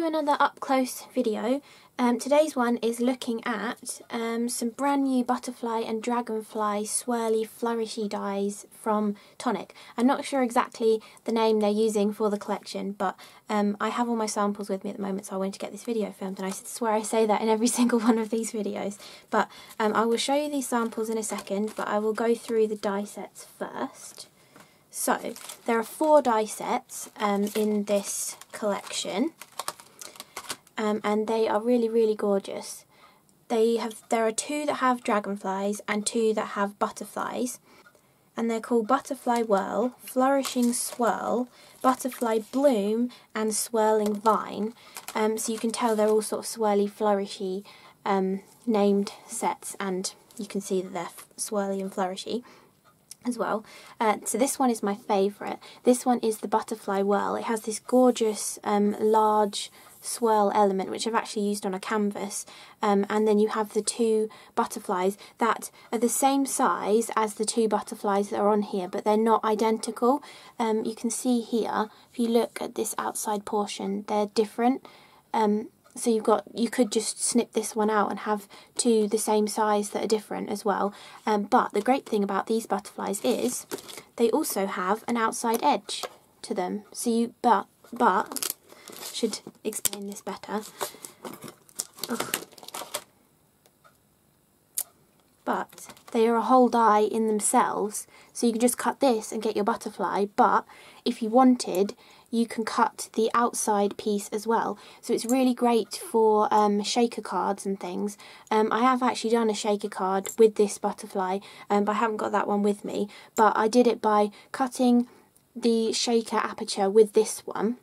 to another up-close video. Today's one is looking at some brand new butterfly and dragonfly swirly flourishy dies from Tonic. I'm not sure exactly the name they're using for the collection, but I have all my samples with me at the moment, so I wanted to get this video filmed, and I swear I say that in every single one of these videos. But I will show you these samples in a second, but I will go through the die sets first. So, there are 4 die sets in this collection, and they are really, really gorgeous. There are 2 that have dragonflies and 2 that have butterflies, and they're called Butterfly Whirl, Flourishing Swirl, Butterfly Bloom, and Swirling Vine. So you can tell they're all sort of swirly, flourishy named sets, and you can see that they're swirly and flourishy as well. So this one is my favourite. This one is the Butterfly Whirl. It has this gorgeous large swirl element, which I've actually used on a canvas, and then you have the 2 butterflies that are the same size as the 2 butterflies that are on here, but they're not identical. You can see here, if you look at this outside portion, they're different. So you could just snip this one out and have 2 the same size that are different as well. But the great thing about these butterflies is they also have an outside edge to them. So but should explain this better. Ugh. But they are a whole die in themselves, so you can just cut this and get your butterfly, but if you wanted, you can cut the outside piece as well. So it's really great for shaker cards and things. I have actually done a shaker card with this butterfly, but I haven't got that one with me. But I did it by cutting the shaker aperture with this one,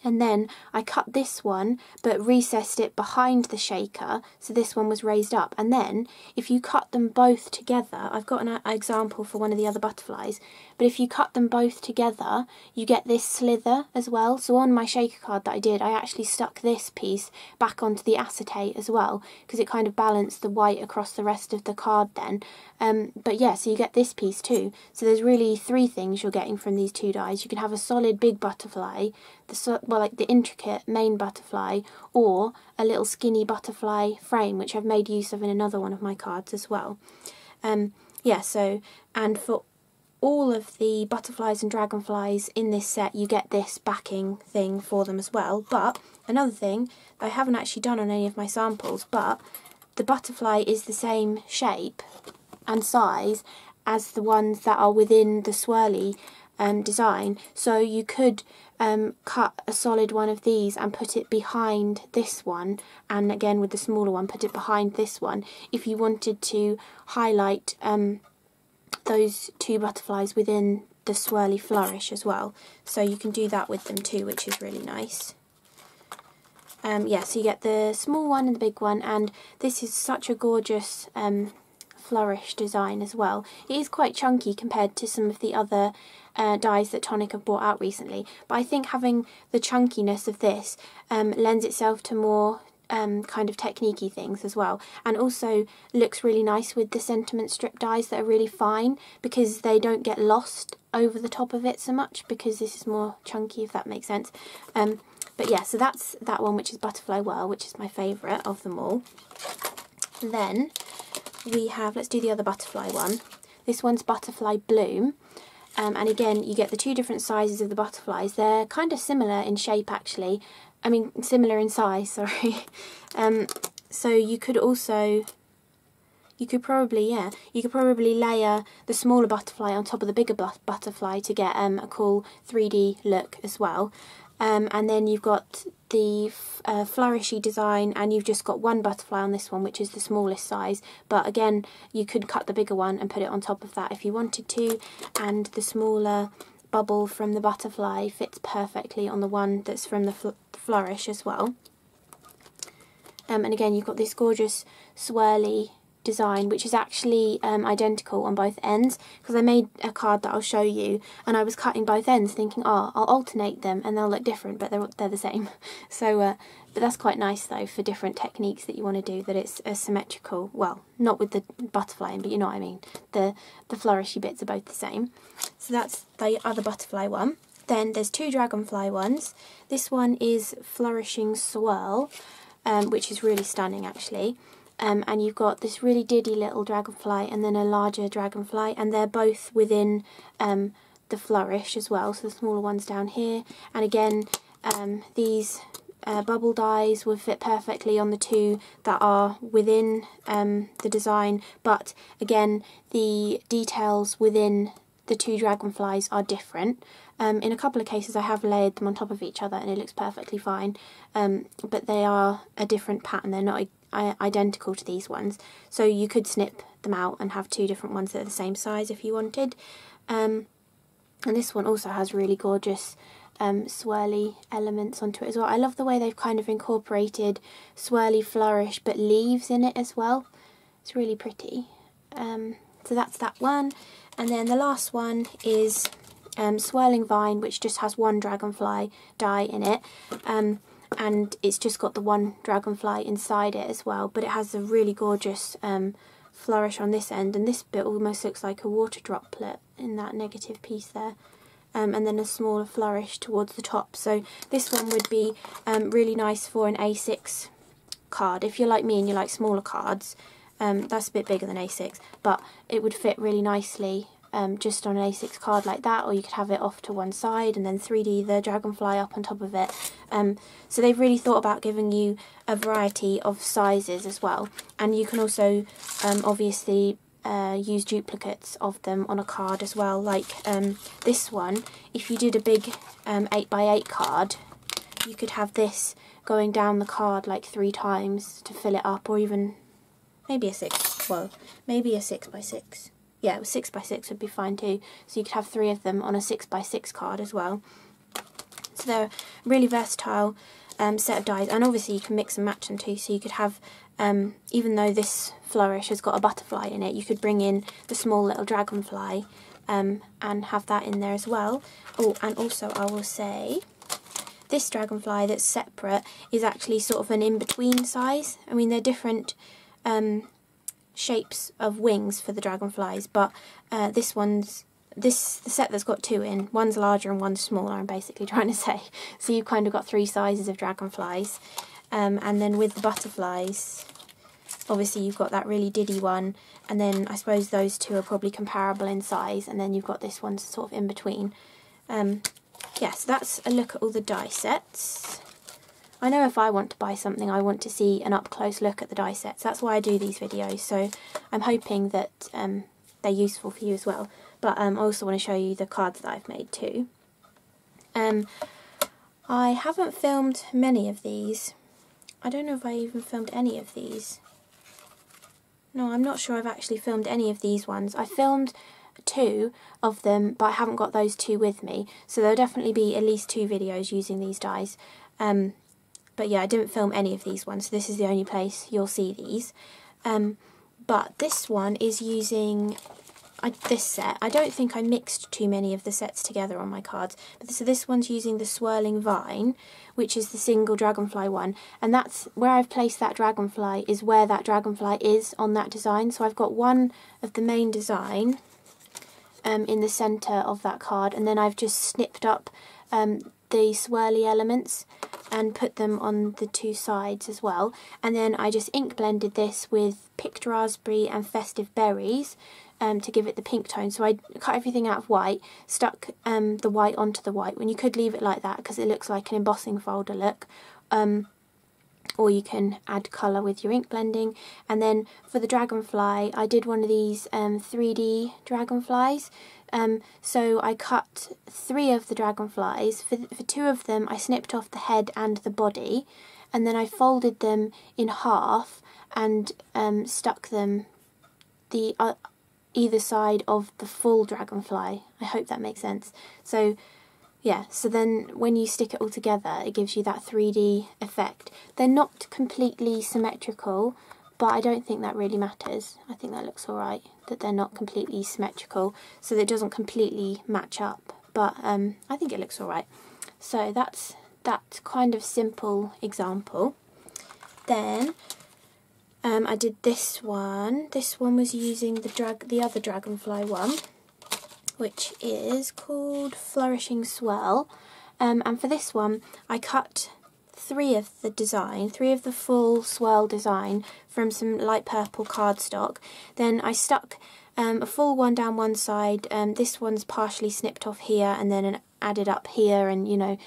and then I cut this one but recessed it behind the shaker, so this one was raised up. And then if you cut them both together, I've got an example for one of the other butterflies, but if you cut them both together you get this slither as well. So on my shaker card that I did, I actually stuck this piece back onto the acetate as well, because it kind of balanced the white across the rest of the card then. But yeah, so you get this piece too. So there's really 3 things you're getting from these 2 dies. You can have a solid big butterfly, like the intricate main butterfly, or a little skinny butterfly frame, which I've made use of in another one of my cards as well. Yeah, so, and for all of the butterflies and dragonflies in this set, you get this backing thing for them as well. But another thing that I haven't actually done on any of my samples, but the butterfly is the same shape and size as the ones that are within the swirly design. So you could cut a solid one of these and put it behind this one, and again with the smaller one put it behind this one, if you wanted to highlight those 2 butterflies within the swirly flourish as well. So you can do that with them too, which is really nice. Yeah, so you get the small one and the big one, and this is such a gorgeous flourish design as well. It is quite chunky compared to some of the other dies that Tonic have brought out recently, but I think having the chunkiness of this lends itself to more kind of technique-y things as well, and also looks really nice with the sentiment strip dies that are really fine, because they don't get lost over the top of it so much, because this is more chunky, if that makes sense. But yeah, so that's that one, which is Butterfly Whirl, which is my favourite of them all. Then we have, let's do the other butterfly one. This one's Butterfly Bloom, and again you get the 2 different sizes of the butterflies. They're kind of similar in shape actually, I mean similar in size, sorry. So you could probably layer the smaller butterfly on top of the bigger butterfly to get a cool 3D look as well. And then you've got the flourishy design, and you've just got 1 butterfly on this one, which is the smallest size, but again you could cut the bigger one and put it on top of that if you wanted to, and the smaller bubble from the butterfly fits perfectly on the one that's from the flourish as well. And again you've got this gorgeous swirly design, which is actually identical on both ends, because I made a card that I'll show you, and I was cutting both ends thinking, oh, I'll alternate them and they'll look different, but they're the same. So but that's quite nice though, for different techniques that you want to do, that it's symmetrical. Well, not with the butterfly in, but you know what I mean, the flourishy bits are both the same. So that's the other butterfly one. Then there's two dragonfly ones. This one is Flourishing Swirl, which is really stunning actually. And you've got this really diddy little dragonfly and then a larger dragonfly, and they're both within the flourish as well, so the smaller one's down here. And again, these bubble dies will fit perfectly on the two that are within the design, but again the details within the two dragonflies are different. In a couple of cases I have layered them on top of each other and it looks perfectly fine, but they are a different pattern, they're not identical to these ones, so you could snip them out and have two different ones that are the same size if you wanted. And this one also has really gorgeous swirly elements onto it as well. I love the way they've kind of incorporated swirly flourish but leaves in it as well. It's really pretty. So that's that one. And then the last one is Swirling Vine, which just has one dragonfly die in it. And it's just got the one dragonfly inside it as well, but it has a really gorgeous flourish on this end, and this bit almost looks like a water droplet in that negative piece there. And then a smaller flourish towards the top. So this one would be really nice for an A6 card. If you're like me and you like smaller cards, that's a bit bigger than A6, but it would fit really nicely just on an A6 card like that, or you could have it off to one side and then 3D the dragonfly up on top of it. So they've really thought about giving you a variety of sizes as well, and you can also obviously use duplicates of them on a card as well, like this one. If you did a big 8x8 card, you could have this going down the card like 3 times to fill it up, or even maybe a 6x6. Yeah, 6x6 would be fine too, so you could have 3 of them on a 6x6 card as well. So they're a really versatile set of dies, and obviously you can mix and match them too, so you could have, even though this flourish has got a butterfly in it, you could bring in the small little dragonfly and have that in there as well. Oh, and also I will say, this dragonfly that's separate is actually sort of an in-between size. I mean, they're different shapes of wings for the dragonflies, but the set that's got 2 in, one's larger and one's smaller, I'm basically trying to say. So you've kind of got 3 sizes of dragonflies, and then with the butterflies, obviously you've got that really diddy one, and then I suppose those two are probably comparable in size, and then you've got this one sort of in between. Yeah, so that's a look at all the die sets. I know if I want to buy something, I want to see an up-close look at the die sets. That's why I do these videos, so I'm hoping that they're useful for you as well. But I also want to show you the cards that I've made too. I haven't filmed many of these. I don't know if I even filmed any of these. No, I'm not sure I've actually filmed any of these ones. I filmed 2 of them, but I haven't got those 2 with me. So there'll definitely be at least 2 videos using these dies. But yeah, I didn't film any of these ones, so this is the only place you'll see these. But this one is using this set. I don't think I mixed too many of the sets together on my cards. But so this one's using the Swirling Vine, which is the single dragonfly one. And that's where I've placed that dragonfly, is where that dragonfly is on that design. So I've got one of the main design in the centre of that card, and then I've just snipped up the swirly elements and put them on the 2 sides as well. And then I just ink blended this with picked raspberry and festive berries to give it the pink tone. So I cut everything out of white, stuck the white onto the white, when you could leave it like that because it looks like an embossing folder look. Or you can add colour with your ink blending. And then for the dragonfly, I did one of these 3D dragonflies. So I cut 3 of the dragonflies. For 2 of them, I snipped off the head and the body, and then I folded them in half and stuck them either side of the full dragonfly. I hope that makes sense. So yeah, so then when you stick it all together, it gives you that 3D effect. They're not completely symmetrical, but I don't think that really matters. I think that looks alright, that they're not completely symmetrical, so that it doesn't completely match up. But I think it looks alright. So that's that kind of simple example. Then I did this one. This one was using the other dragonfly one, which is called Flourishing Swirl. And for this one, I cut three of the full swirl design from some light purple cardstock. Then I stuck a full one down one side. This one's partially snipped off here and then added up here, and you know,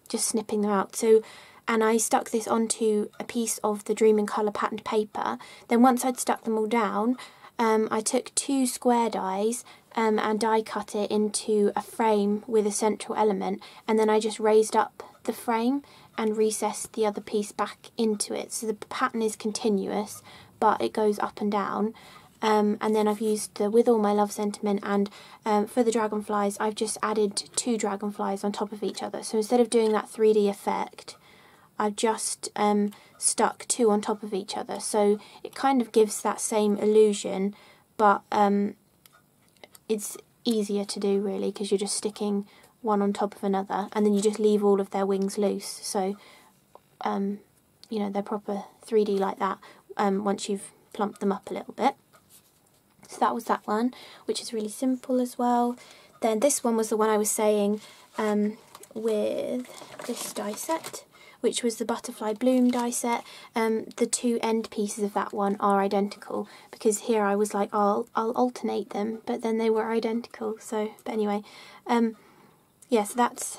just snipping them out. So, and I stuck this onto a piece of the Dream in Colour patterned paper. Then once I'd stuck them all down, I took 2 square dies and die cut it into a frame with a central element, and then I just raised up the frame and recessed the other piece back into it. So the pattern is continuous, but it goes up and down. And then I've used the With All My Love sentiment, and for the dragonflies I've just added 2 dragonflies on top of each other. So instead of doing that 3D effect, I've just stuck 2 on top of each other. So it kind of gives that same illusion, but it's easier to do really, because you're just sticking one on top of another, and then you just leave all of their wings loose. So you know, they're proper 3D like that once you've plumped them up a little bit. So that was that one, which is really simple as well. Then this one was the one I was saying with this die set, which was the Butterfly Bloom die set. The 2 end pieces of that one are identical, because here I was like, I'll alternate them, but then they were identical. So, but anyway, yeah, so that's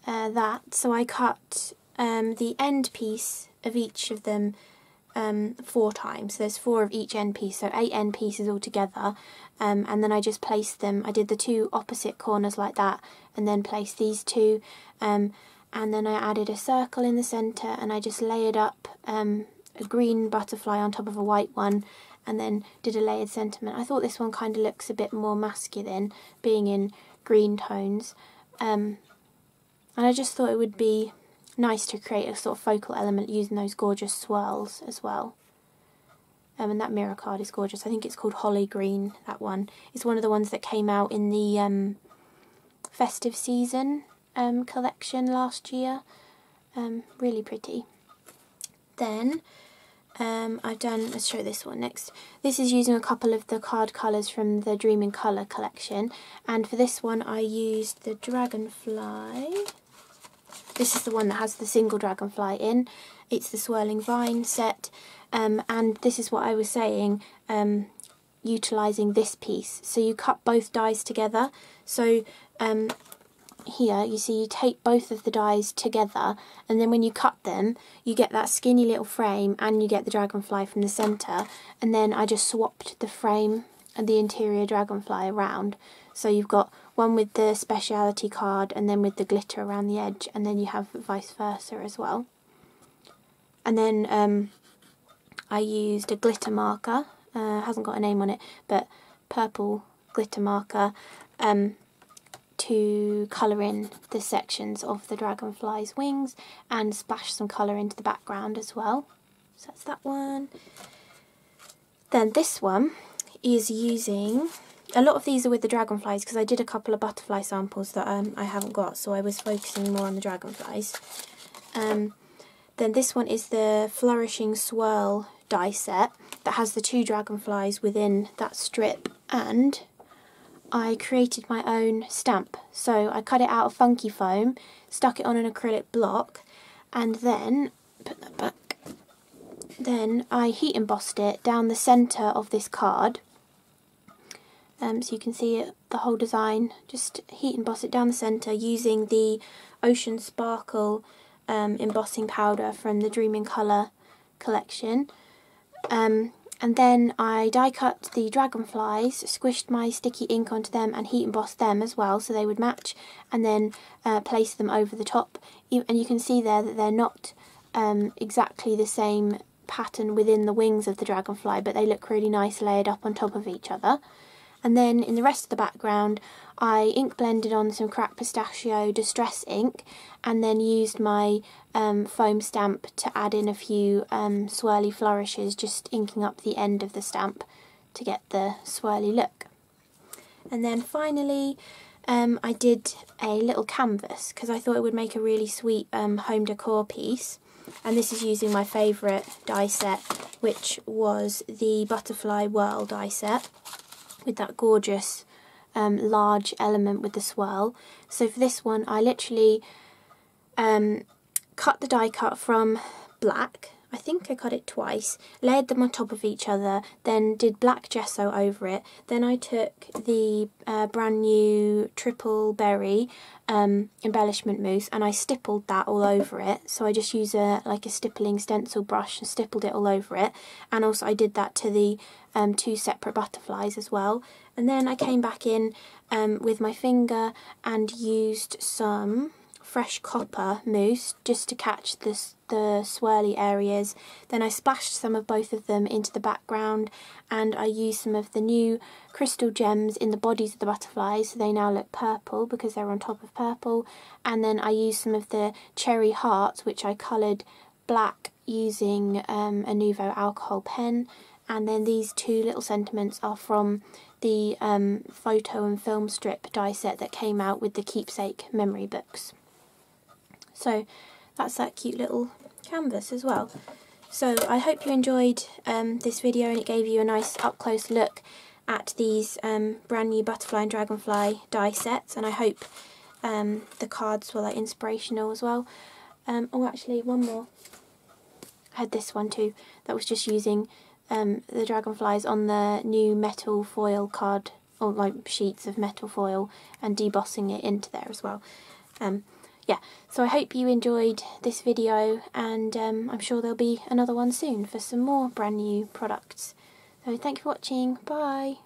that. So I cut the end piece of each of them 4 times. So there's 4 of each end piece, so 8 end pieces altogether. And then I just placed them. I did the 2 opposite corners like that, and then placed these 2. And then I added a circle in the centre, and I just layered up a green butterfly on top of a white one, and then did a layered sentiment. I thought this one kind of looks a bit more masculine, being in green tones. And I just thought it would be nice to create a sort of focal element using those gorgeous swirls as well. And that mirror card is gorgeous. I think it's called Holly Green, that one. It's one of the ones that came out in the festive season collection last year. Really pretty. Then I've done, let's show this one next. This is using a couple of the card colours from the Dream in Colour collection, and for this one I used the dragonfly. This is the one that has the single dragonfly in. It's the Swirling Vine set, and this is what I was saying, utilising this piece. So you cut both dies together. So here you see you take both of the dies together, and then when you cut them you get that skinny little frame and you get the dragonfly from the centre. And then I just swapped the frame and the interior dragonfly around, so you've got one with the speciality card and then with the glitter around the edge, and then you have vice versa as well. And then I used a glitter marker, hasn't got a name on it, but purple glitter marker, to colour in the sections of the dragonfly's wings and splash some colour into the background as well. So that's that one. Then this one is using, a lot of these are with the dragonflies because I did a couple of butterfly samples that I haven't got, so I was focusing more on the dragonflies. Then this one is the Flourishing Swirl die set that has the 2 dragonflies within that strip, and I created my own stamp. So I cut it out of funky foam, stuck it on an acrylic block, and then, put that back, then I heat embossed it down the centre of this card. So you can see it, the whole design, just heat emboss it down the centre using the Ocean Sparkle embossing powder from the Dream in Colour collection. And then I die cut the dragonflies, squished my sticky ink onto them and heat embossed them as well so they would match, and then place them over the top. And you can see there that they're not exactly the same pattern within the wings of the dragonfly, but they look really nice layered up on top of each other. And then in the rest of the background I ink blended on some Crack Pistachio Distress ink, and then used my foam stamp to add in a few swirly flourishes, just inking up the end of the stamp to get the swirly look. And then finally I did a little canvas because I thought it would make a really sweet home decor piece, and this is using my favourite die set, which was the Butterfly Whirl die set with that gorgeous large element with the swirl. So for this one I literally cut the die cut from black. I think I cut it twice, layered them on top of each other, then did black gesso over it. Then I took the brand new triple berry embellishment mousse and I stippled that all over it. So I just used like a stippling stencil brush and stippled it all over it. And also I did that to the 2 separate butterflies as well. And then I came back in with my finger and used some fresh copper mousse just to catch the swirly areas. Then I splashed some of both of them into the background, and I used some of the new crystal gems in the bodies of the butterflies, so they now look purple because they're on top of purple. And then I used some of the cherry hearts, which I coloured black using a Nouveau alcohol pen. And then these 2 little sentiments are from the photo and film strip die set that came out with the keepsake memory books. So that's that cute little canvas as well. So I hope you enjoyed this video and it gave you a nice up close look at these brand new butterfly and dragonfly die sets, and I hope the cards were like inspirational as well. Oh, actually one more. I had this one too that was just using the dragonflies on the new metal foil card, or like sheets of metal foil, and debossing it into there as well. Yeah, so I hope you enjoyed this video, and I'm sure there'll be another one soon for some more brand new products. So thank you for watching, bye!